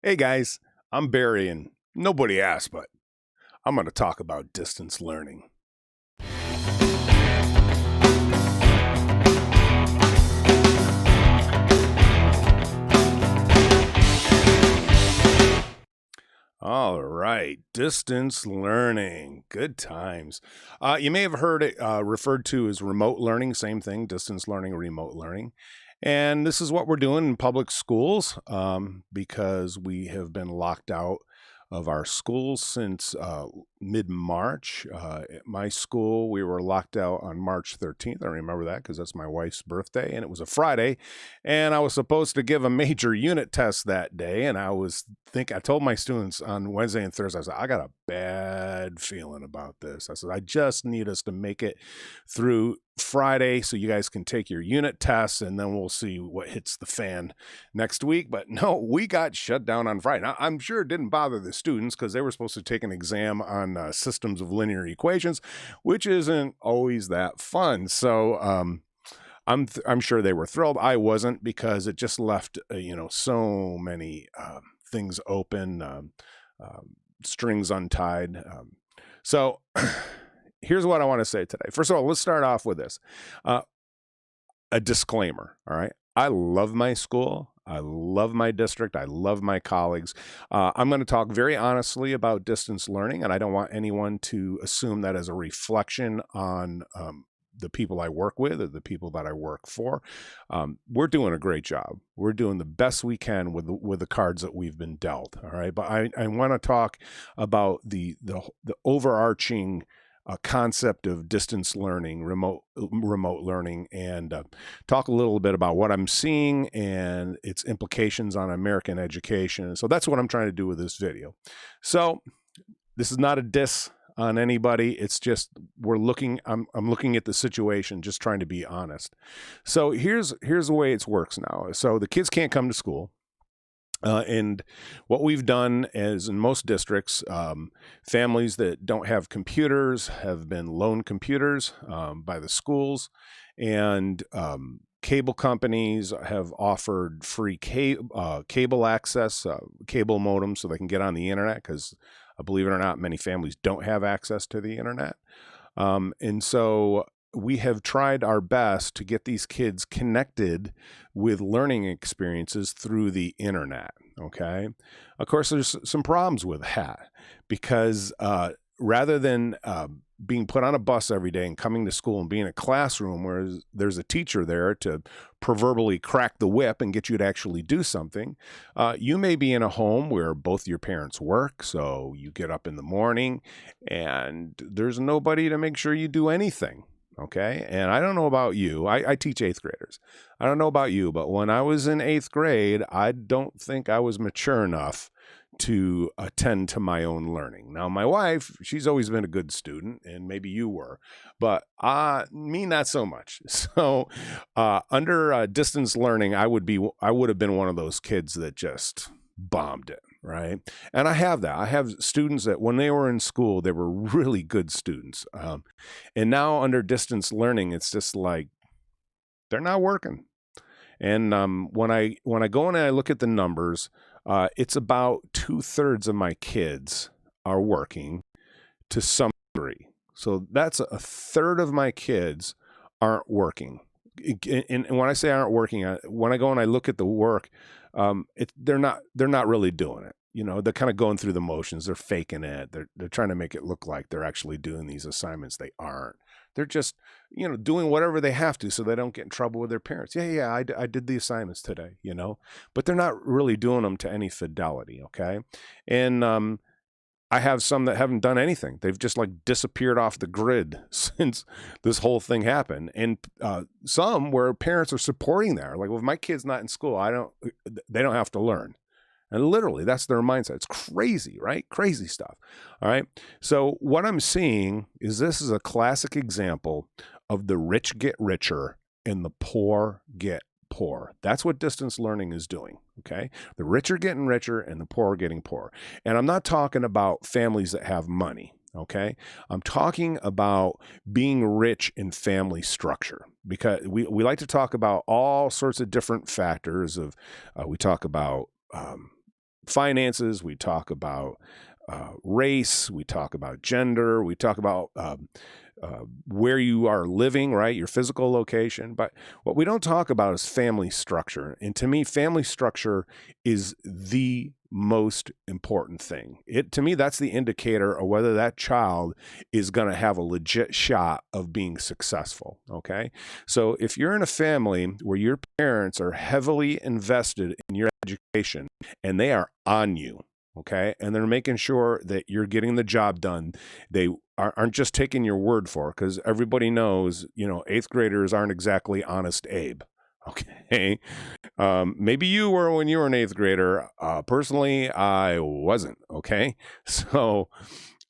Hey guys, I'm Barry, and nobody asked, but I'm going to talk about distance learning. All right, distance learning. Good times. You may have heard it referred to as remote learning, same thing, distance learning, remote learning. And this is what we're doing in public schools because we have been locked out of our schools since mid March. At my school, we were locked out on March 13th. I remember that because that's my wife's birthday, and it was a Friday. And I was supposed to give a major unit test that day. And I told my students on Wednesday and Thursday, I said, I got a bad feeling about this. I said, I just need us to make it through Friday so you guys can take your unit tests, and then we'll see what hits the fan next week. But no, we got shut down on Friday. Now, I'm sure it didn't bother the students because they were supposed to take an exam on systems of linear equations, which isn't always that fun. So, I'm sure they were thrilled. I wasn't because it just left so many things open, strings untied. So here's what I want to say today. First of all, let's start off with this: a disclaimer. All right, I love my school. I love my district. I love my colleagues. I'm going to talk very honestly about distance learning, and I don't want anyone to assume that as a reflection on the people I work with or the people that I work for. We're doing a great job. We're doing the best we can with the cards that we've been dealt. All right, but I want to talk about the overarching concept of distance learning, remote learning, and talk a little bit about what I'm seeing and its implications on American education. So that's what I'm trying to do with this video. So this is not a diss on anybody. It's just I'm looking at the situation, just trying to be honest. So here's the way it works now. So the kids can't come to school. And what we've done is in most districts, families that don't have computers have been loaned computers by the schools, and cable companies have offered free cable access, cable modems, so they can get on the internet because, believe it or not, many families don't have access to the internet. And so we have tried our best to get these kids connected with learning experiences through the internet. Okay. Of course, there's some problems with that because rather than being put on a bus every day and coming to school and being in a classroom where there's a teacher there to proverbially crack the whip and get you to actually do something, you may be in a home where both your parents work. So you get up in the morning and there's nobody to make sure you do anything. Okay. And I don't know about you. I teach eighth graders. I don't know about you, but when I was in eighth grade, I don't think I was mature enough to attend to my own learning. Now, my wife, she's always been a good student, and maybe you were, but me, not so much. So under distance learning, I would have been one of those kids that just bombed it. Right. And I have that. I have students that when they were in school, they were really good students. And now under distance learning, it's just like they're not working. And when I go in and I look at the numbers, it's about 2/3 of my kids are working to some degree. So that's a third of my kids aren't working. And when I say aren't working, when I go and I look at the work, they're not really doing it. They're kind of going through the motions. They're faking it. They're trying to make it look like they're actually doing these assignments. They aren't. They're just, doing whatever they have to so they don't get in trouble with their parents. Yeah, I did the assignments today, but they're not really doing them to any fidelity. Okay. And I have some that haven't done anything. They've just like disappeared off the grid since this whole thing happened. And some where parents are supporting that. Like, well, if my kid's not in school, they don't have to learn. And literally, that's their mindset. It's crazy, right? Crazy stuff. All right. So what I'm seeing is this is a classic example of the rich get richer and the poor get poor. That's what distance learning is doing. Okay. The rich are getting richer and the poor are getting poorer. And I'm not talking about families that have money. Okay. I'm talking about being rich in family structure, because we like to talk about all sorts of different factors we talk about finances, we talk about race, we talk about gender, we talk about where you are living, right? Your physical location. But what we don't talk about is family structure. And to me, family structure is the most important thing. To me, that's the indicator of whether that child is going to have a legit shot of being successful. Okay. So if you're in a family where your parents are heavily invested in your education and they are on you, okay, and they're making sure that you're getting the job done, they aren't just taking your word for it, because everybody knows, eighth graders aren't exactly honest Abe. Okay. Maybe you were when you were an eighth grader. Personally, I wasn't. Okay. So,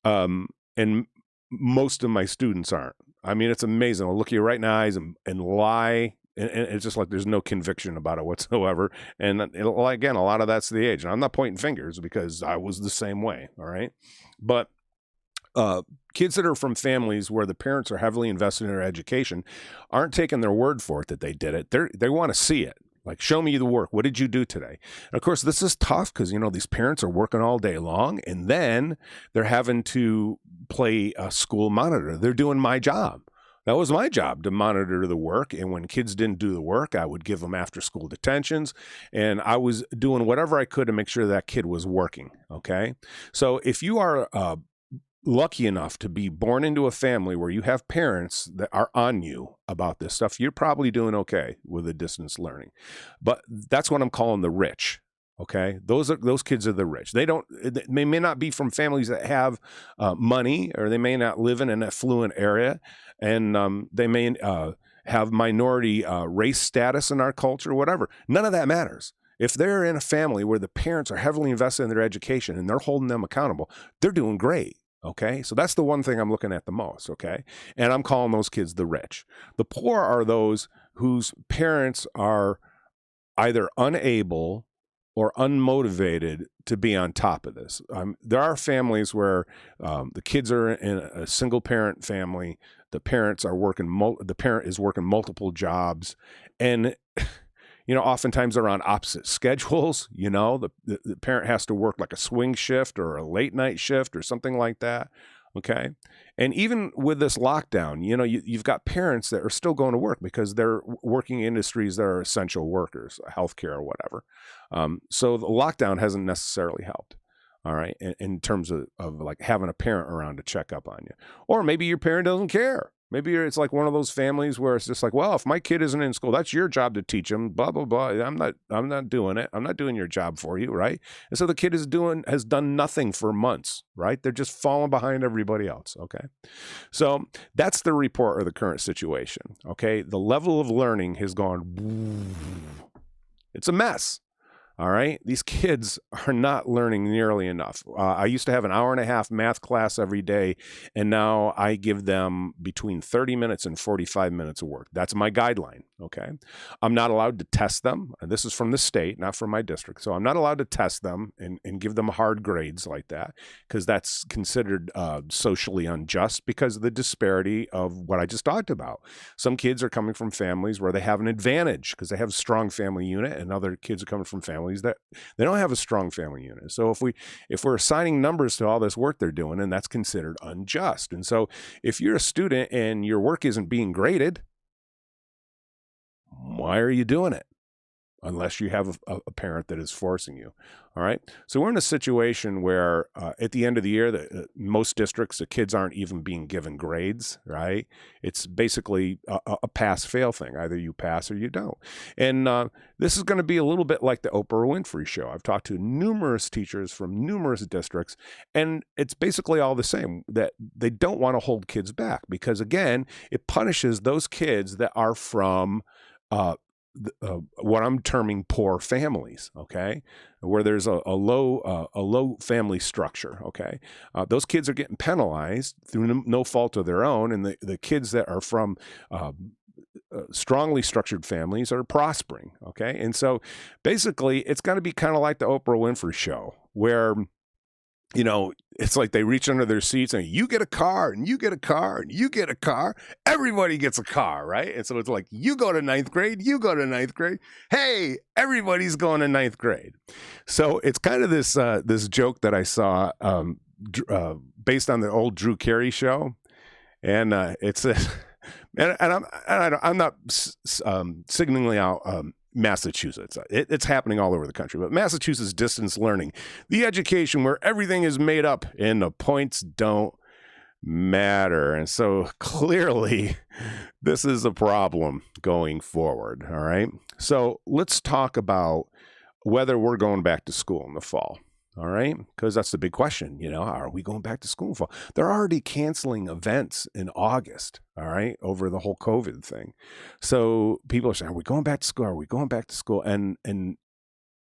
and most of my students aren't. I mean, it's amazing. I'll look you right in the eyes and lie. And it's just like there's no conviction about it whatsoever. And again, a lot of that's the age. And I'm not pointing fingers because I was the same way. All right. But kids that are from families where the parents are heavily invested in their education aren't taking their word for it that they did it. They want to see it. Like, show me the work. What did you do today? And of course, this is tough because, these parents are working all day long and then they're having to play a school monitor. They're doing my job. That was my job, to monitor the work. And when kids didn't do the work, I would give them after school detentions. And I was doing whatever I could to make sure that kid was working. Okay. So if you are lucky enough to be born into a family where you have parents that are on you about this stuff, you're probably doing okay with the distance learning. But that's what I'm calling the rich. Okay, those kids are the rich. They may not be from families that have money, or they may not live in an affluent area, and they may have minority race status in our culture, whatever. None of that matters. If they're in a family where the parents are heavily invested in their education and they're holding them accountable, they're doing great. Okay, so that's the one thing I'm looking at the most. Okay, and I'm calling those kids the rich. The poor are those whose parents are either unable or unmotivated to be on top of this. There are families where the kids are in a single parent family. The parents are working. The parent is working multiple jobs, and oftentimes they're on opposite schedules. The parent has to work like a swing shift or a late night shift or something like that. Okay. And even with this lockdown, you've got parents that are still going to work because they're working industries that are essential workers, healthcare or whatever. So the lockdown hasn't necessarily helped. All right. In terms of like having a parent around to check up on you, or maybe your parent doesn't care. Maybe it's like one of those families where it's just like, well, if my kid isn't in school, that's your job to teach him, blah, blah, blah. I'm not doing it. I'm not doing your job for you. Right. And so the kid has done nothing for months. Right. They're just falling behind everybody else. Okay. So that's the report of the current situation. Okay. The level of learning has gone. It's a mess. All right. These kids are not learning nearly enough. I used to have an hour and a half math class every day, and now I give them between 30 minutes and 45 minutes of work. That's my guideline. Okay. I'm not allowed to test them. And this is from the state, not from my district. So I'm not allowed to test them and give them hard grades like that, because that's considered socially unjust because of the disparity of what I just talked about. Some kids are coming from families where they have an advantage because they have a strong family unit, and other kids are coming from families that they don't have a strong family unit. So if we're assigning numbers to all this work they're doing, and that's considered unjust. And so if you're a student and your work isn't being graded, why are you doing it? Unless you have a parent that is forcing you. All right. So we're in a situation where at the end of the year, most districts, the kids aren't even being given grades. Right. It's basically a pass-fail thing. Either you pass or you don't. And this is going to be a little bit like the Oprah Winfrey Show. I've talked to numerous teachers from numerous districts, and it's basically all the same, that they don't want to hold kids back because, again, it punishes those kids that are from what I'm terming poor families, okay, where there's a low family structure, okay. Those kids are getting penalized through no fault of their own, and the kids that are from strongly structured families are prospering, okay. And so basically it's going to be kind of like the Oprah Winfrey Show, where it's like they reach under their seats and you get a car and you get a car and you get a car. Everybody gets a car, right? And so it's like, you go to ninth grade, you go to ninth grade. Hey, everybody's going to ninth grade. So it's kind of this this joke that I saw based on the old Drew Carey show. And it's a, I'm not signaling out Massachusetts. It's happening all over the country, but Massachusetts distance learning, the education where everything is made up and the points don't matter. And so clearly this is a problem going forward. All right. So let's talk about whether we're going back to school in the fall. All right. Because that's the big question. You know, are we going back to school in fall? They're already canceling events in August. All right. Over the whole COVID thing. So people are saying, are we going back to school? Are we going back to school? And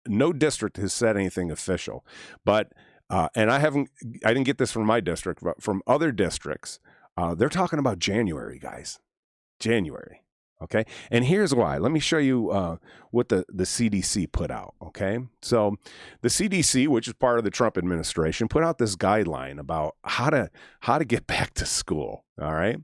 no district has said anything official. But and I didn't get this from my district, but from other districts, they're talking about January, guys. January. Okay. And here's why. Let me show you what the CDC put out. Okay. So the CDC, which is part of the Trump administration, put out this guideline about how to get back to school. All right.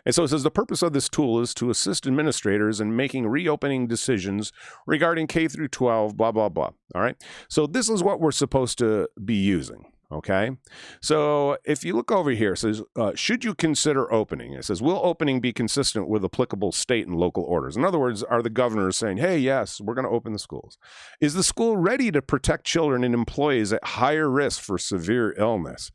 And so it says the purpose of this tool is to assist administrators in making reopening decisions regarding K through 12, blah, blah, blah. All right. So this is what we're supposed to be using. Okay, so if you look over here, it says, should you consider opening? It says, will opening be consistent with applicable state and local orders? In other words, are the governors saying, hey, yes, we're going to open the schools? Is the school ready to protect children and employees at higher risk for severe illness?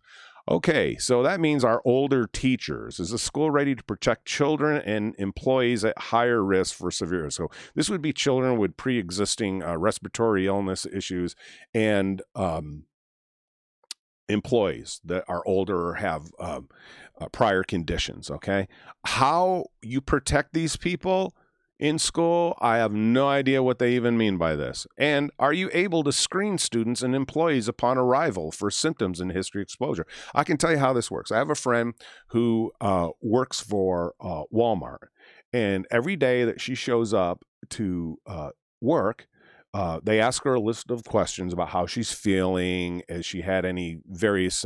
Okay, so that means our older teachers. Is the school ready to protect children and employees at higher risk for severe? So this would be children with pre-existing respiratory illness issues and employees that are older or have prior conditions. Okay. How you protect these people in school, I have no idea what they even mean by this. And are you able to screen students and employees upon arrival for symptoms and history exposure? I can tell you how this works. I have a friend who works for Walmart, and every day that she shows up to work, they ask her a list of questions about how she's feeling, has she had any various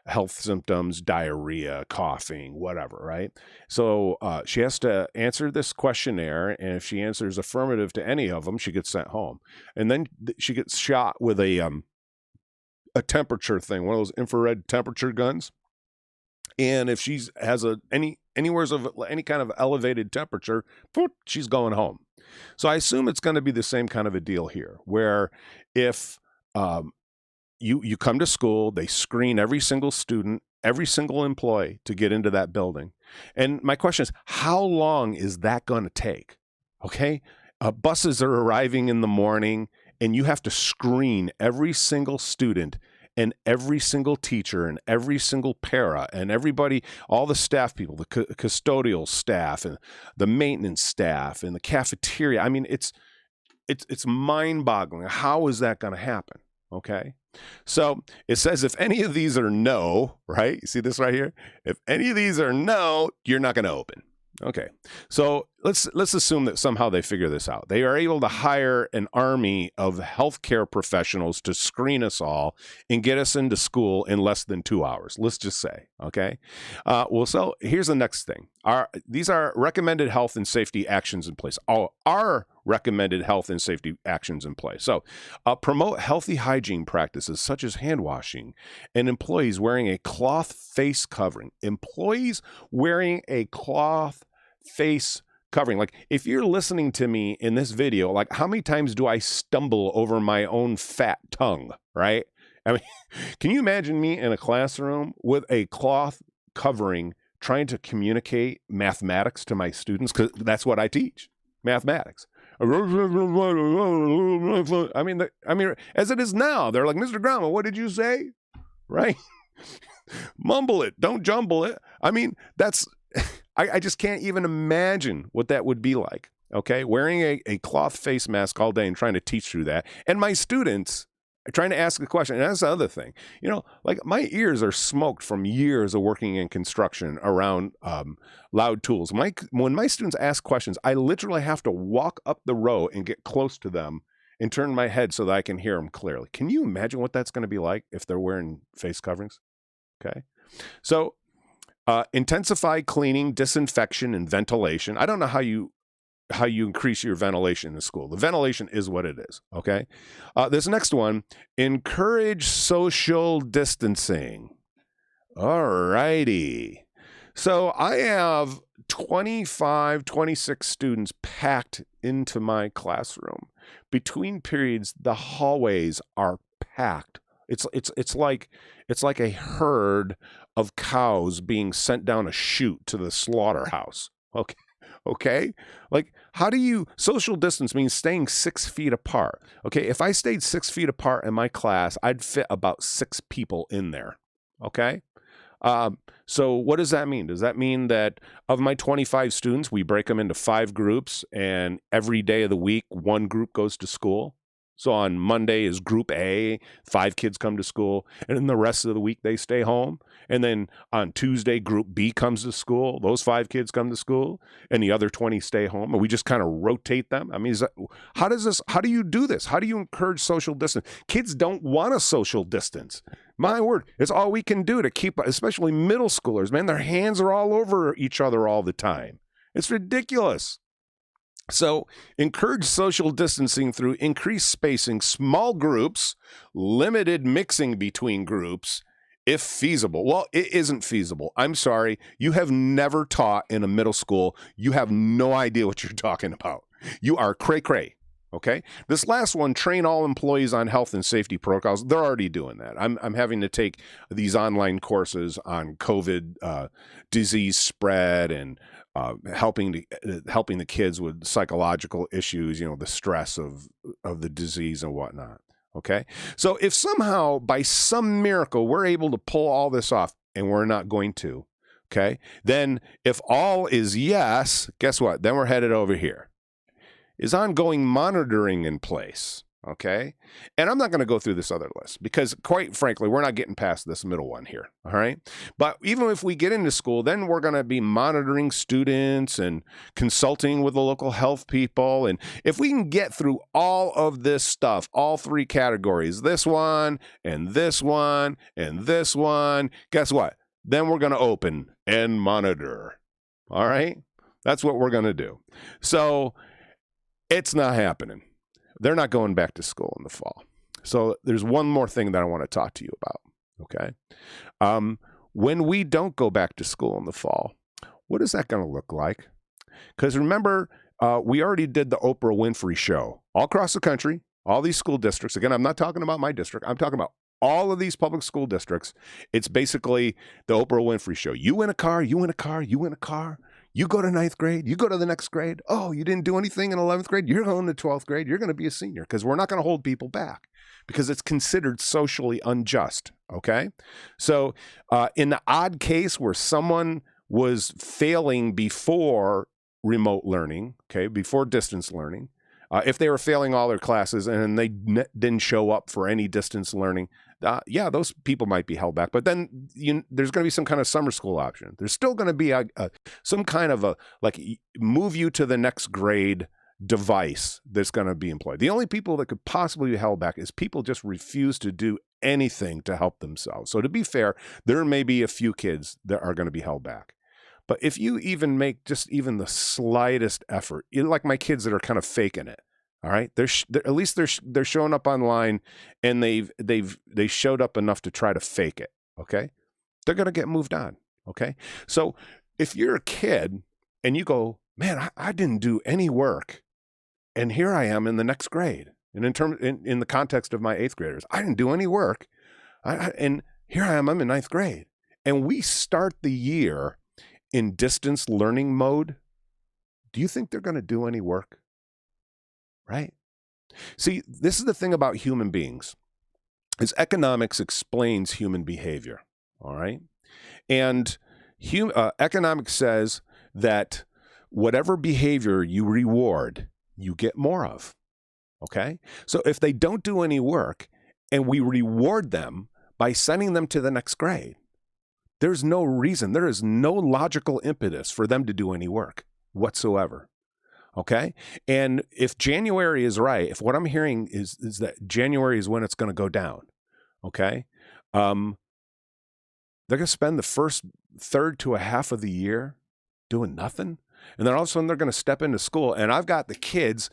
health symptoms, diarrhea, coughing, whatever, right? So she has to answer this questionnaire, and if she answers affirmative to any of them, she gets sent home. And then she gets shot with a temperature thing, one of those infrared temperature guns. And if she has anywheres of any kind of elevated temperature, she's going home. So I assume it's going to be the same kind of a deal here, where if you come to school, they screen every single student, every single employee to get into that building. And my question is, how long is that going to take? Okay, buses are arriving in the morning, and you have to screen every single student and every single teacher and every single para and everybody, all the staff people, the custodial staff and the maintenance staff and the cafeteria. I mean, it's mind-boggling. How is that going to happen? Okay. So it says if any of these are no, right? You see this right here? If any of these are no, you're not going to open. Okay, so let's assume that somehow they figure this out. They are able to hire an army of healthcare professionals to screen us all and get us into school in less than 2 hours. Let's just say, okay? Well, so here's the next thing. These are recommended health and safety actions in place. Our recommended health and safety actions in place. So promote healthy hygiene practices such as hand washing and employees wearing a cloth face covering. Employees wearing a cloth face covering. Like, if you're listening to me in this video, like, how many times do I stumble over my own fat tongue, right? I mean, can you imagine me in a classroom with a cloth covering trying to communicate mathematics to my students? Because that's what I teach, mathematics. I mean, as it is now, they're like, Mr. Grama, what did you say? Right? Mumble it. Don't jumble it. I mean, I just can't even imagine what that would be like. Okay. Wearing a cloth face mask all day and trying to teach through that. And my students are trying to ask a question. And that's the other thing. You know, like, my ears are smoked from years of working in construction around loud tools. When my students ask questions, I literally have to walk up the row and get close to them and turn my head so that I can hear them clearly. Can you imagine what that's going to be like if they're wearing face coverings? Okay. So intensify cleaning, disinfection, and ventilation. I don't know how you increase your ventilation in the school. The ventilation is what it is. Okay. This next one, encourage social distancing. All righty. So I have 25, 26 students packed into my classroom. Between periods, the hallways are packed. It's like a herd of cows being sent down a chute to the slaughterhouse. Okay. Okay. Like, how do you social distance means staying 6 feet apart? Okay. If I stayed 6 feet apart in my class, I'd fit about 6 people in there. Okay. So what does that mean? Does that mean that of my 25 students, we break them into 5 groups and every day of the week, one group goes to school? So on Monday is group A, 5 kids come to school, and then the rest of the week they stay home. And then on Tuesday, group B comes to school. Those 5 kids come to school, and the other 20 stay home. And we just kind of rotate them. I mean, how do you do this? How do you encourage social distance? Kids don't want a social distance. My word, it's all we can do to keep, especially middle schoolers, man, their hands are all over each other all the time. It's ridiculous. So encourage social distancing through increased spacing, small groups, limited mixing between groups, if feasible. Well, it isn't feasible. I'm sorry. You have never taught in a middle school. You have no idea what you're talking about. You are cray-cray. Okay. This last one, train all employees on health and safety protocols. They're already doing that. I'm having to take these online courses on COVID disease spread and helping the kids with psychological issues, the stress of the disease and whatnot. Okay. So if somehow by some miracle we're able to pull all this off, and we're not going to, okay, then if all is yes, guess what? Then we're headed over here. Is ongoing monitoring in place? Okay. And I'm not going to go through this other list because, quite frankly, we're not getting past this middle one here. All right. But even if we get into school, then we're going to be monitoring students and consulting with the local health people. And if we can get through all of this stuff, all 3 categories, this one and this one and this one, guess what? Then we're going to open and monitor. All right. That's what we're going to do. So it's not happening. They're not going back to school in the fall. So there's one more thing that I want to talk to you about, okay? When we don't go back to school in the fall, what is that going to look like? Because remember, we already did the Oprah Winfrey show all across the country, all these school districts. Again, I'm not talking about my district. I'm talking about all of these public school districts. It's basically the Oprah Winfrey show. You in a car, you in a car, you in a car. You go to 9th grade, you go to the next grade. Oh, you didn't do anything in 11th grade. You're going to 12th grade. You're going to be a senior because we're not going to hold people back because it's considered socially unjust. Okay. So in the odd case where someone was failing before remote learning, okay, before distance learning, if they were failing all their classes and they didn't show up for any distance learning, yeah, those people might be held back. But then there's going to be some kind of summer school option. There's still going to be some kind of move you to the next grade device that's going to be employed. The only people that could possibly be held back is people just refuse to do anything to help themselves. So to be fair, there may be a few kids that are going to be held back. But if you even make just even the slightest effort, like my kids that are kind of faking it, all right, at least they're showing up online, and they showed up enough to try to fake it. Okay, they're gonna get moved on. Okay, so if you're a kid and you go, man, I didn't do any work, and here I am in the next grade, and in the context of my 8th graders, I didn't do any work, and here I am, I'm in 9th grade, and we start the year in distance learning mode. Do you think they're going to do any work? Right? See, this is the thing about human beings, is economics explains human behavior. All right. And economics says that whatever behavior you reward, you get more of. Okay. So if they don't do any work and we reward them by sending them to the next grade, there's no reason, there is no logical impetus for them to do any work whatsoever. Okay. And if January is right, if what I'm hearing is that January is when it's going to go down. Okay. they're going to spend the first third to a half of the year doing nothing. And then all of a sudden they're going to step into school. And I got the kids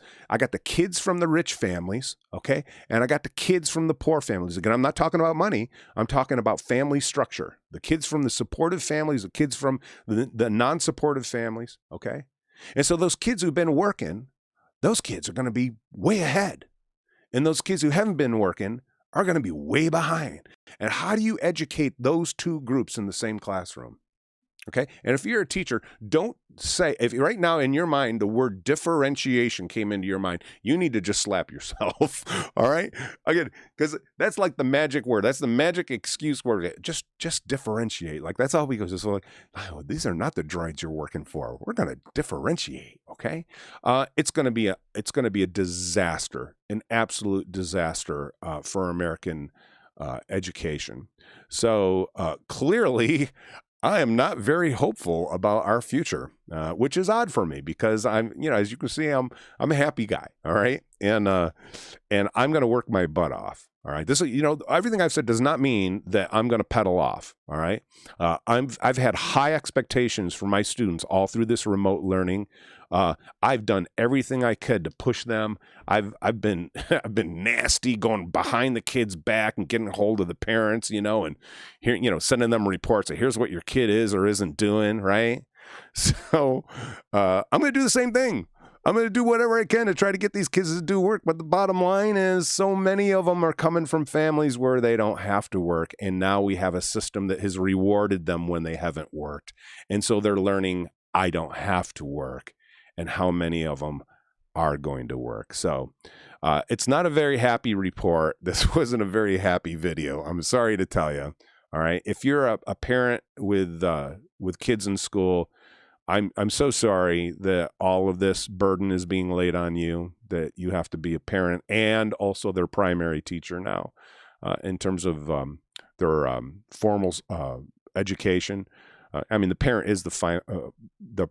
from the rich families, okay? And I got the kids from the poor families. Again, I'm not talking about money. I'm talking about family structure. The kids from the supportive families, the kids from the non-supportive families, okay? And so those kids who've been working, those kids are going to be way ahead. And those kids who haven't been working are going to be way behind. And how do you educate those two groups in the same classroom? Okay. And if you're a teacher, don't say, if right now in your mind, the word differentiation came into your mind, you need to just slap yourself. All right. Again, because that's like the magic word. That's the magic excuse word. Just differentiate. Like that's all we go. So like, oh, these are not the droids you're working for. We're going to differentiate. Okay. It's going to be a disaster, an absolute disaster for American education. So clearly, I am not very hopeful about our future, which is odd for me because I'm, as you can see, I'm a happy guy. All right. And I'm going to work my butt off. All right. This is, everything I've said does not mean that I'm going to pedal off. All right. I've had high expectations for my students all through this remote learning. I've done everything I could to push them. I've been nasty, going behind the kids' back and getting a hold of the parents, and here, sending them reports of here's what your kid is or isn't doing, right? So I'm going to do the same thing. I'm going to do whatever I can to try to get these kids to do work. But the bottom line is so many of them are coming from families where they don't have to work. And now we have a system that has rewarded them when they haven't worked. And so they're learning, I don't have to work. And how many of them are going to work. So it's not a very happy report. This wasn't a very happy video. I'm sorry to tell you. All right. If you're a parent with kids in school, I'm so sorry that all of this burden is being laid on you, that you have to be a parent and also their primary teacher now in terms of their formal education. The parent is the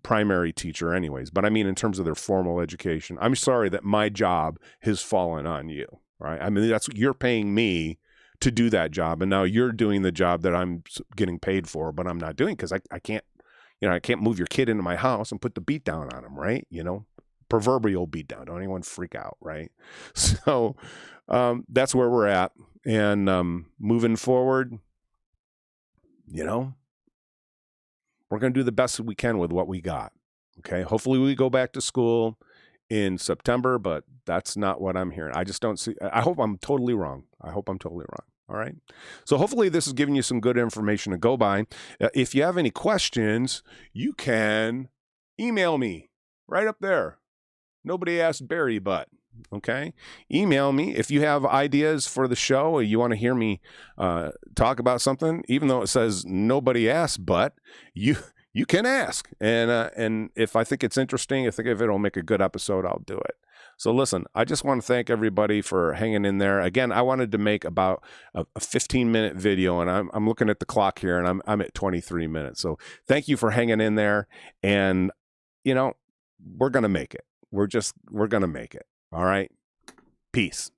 primary teacher anyways, but I mean, in terms of their formal education, I'm sorry that my job has fallen on you, right? I mean, you're paying me to do that job. And now you're doing the job that I'm getting paid for, but I'm not doing because I can't, I can't move your kid into my house and put the beat down on him, right? Proverbial beat down. Don't anyone freak out, right? So that's where we're at. And moving forward, we're going to do the best that we can with what we got. Okay. Hopefully we go back to school in September, but that's not what I'm hearing. I just don't see, I hope I'm totally wrong. All right. So hopefully this is giving you some good information to go by. If you have any questions, you can email me right up there. Nobody asked Barry, but okay. Email me if you have ideas for the show or you want to hear me talk about something, even though it says nobody asked, but you can ask. And if I think it's interesting, if it'll make a good episode, I'll do it. So listen, I just want to thank everybody for hanging in there. Again, I wanted to make about a 15-minute video, and I'm looking at the clock here, and I'm at 23 minutes. So thank you for hanging in there. And, we're going to make it. We're going to make it. All right. Peace.